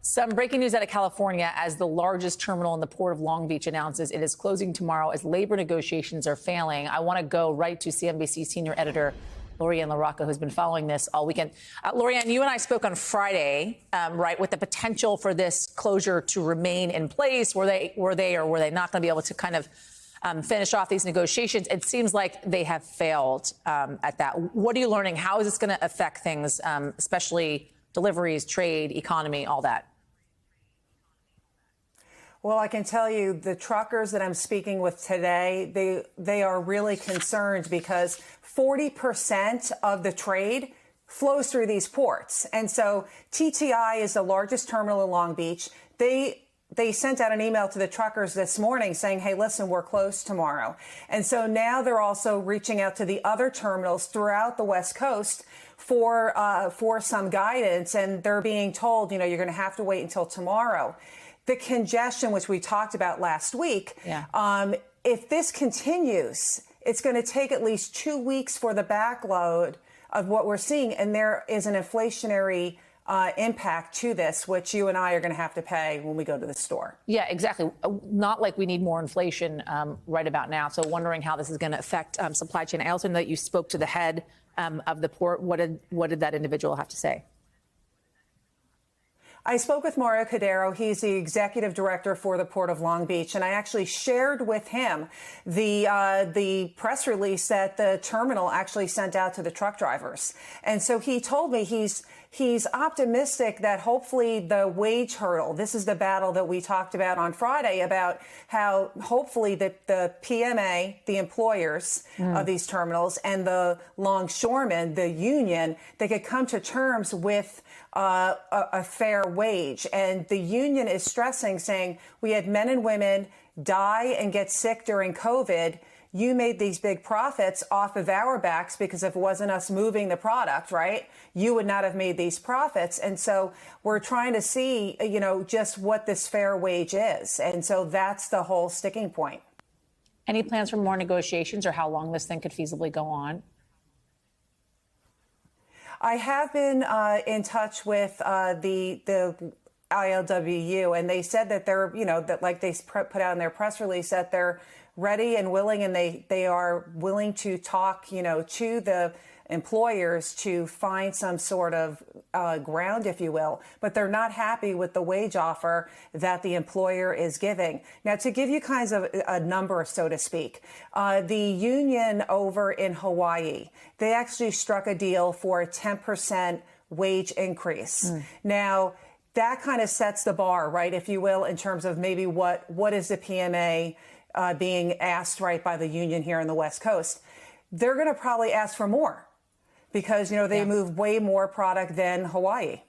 Some breaking news out of California as the largest terminal in the Port of Long Beach announces it is closing tomorrow as labor negotiations are failing. I want to go right to CNBC senior editor Lori-Ann LaRocca, who's been following this all weekend. Lori-Ann, you and I spoke on Friday, right, with the potential for this closure to remain in place. Were they not going to be able to kind of finish off these negotiations? It seems like they have failed at that. What are you learning? How is this going to affect things, especially deliveries, trade, economy, all that? Well, I can tell you the truckers that I'm speaking with today, they are really concerned because 40% of the trade flows through these ports. And so TTI is the largest terminal in Long Beach. They sent out an email to the truckers this morning saying, hey, listen, we're closed tomorrow. And so now they're also reaching out to the other terminals throughout the West Coast for some guidance. And they're being told, you're going to have to wait until tomorrow. The congestion, which we talked about last week, if this continues, it's going to take at least 2 weeks for the backload of what we're seeing. And there is an inflationary impact to this, which you and I are going to have to pay when we go to the store. Yeah, exactly. Not like we need more inflation right about now. So wondering how this is going to affect supply chain. I also know that you spoke to the head of the port. What did that individual have to say? I spoke with Mario Cordero. He's the executive director for the Port of Long Beach, and I actually shared with him the press release that the terminal actually sent out to the truck drivers. And so he told me he's optimistic that hopefully the wage hurdle, this is the battle that we talked about on Friday about how hopefully that the PMA, the employers of these terminals, and the longshoremen, the union, they could come to terms with a fair wage. And the union is stressing, saying, we had men and women die and get sick during COVID. You made these big profits off of our backs because if it wasn't us moving the product, right, you would not have made these profits. And so we're trying to see, just what this fair wage is. And so that's the whole sticking point. Any plans for more negotiations or how long this thing could feasibly go on? I have been in touch with the ILWU, and they said that they're, that like they put out in their press release that they're ready and willing, and they are willing to talk, to the employers to find some sort of ground, if you will, but they're not happy with the wage offer that the employer is giving. Now, to give you kinds of a number, so to speak, the union over in Hawaii, they actually struck a deal for a 10% wage increase. Now, that kind of sets the bar, right, if you will, in terms of maybe what is the PMA being asked, right, by the union here on the West Coast. They're going to probably ask for more because, they move way more product than Hawaii.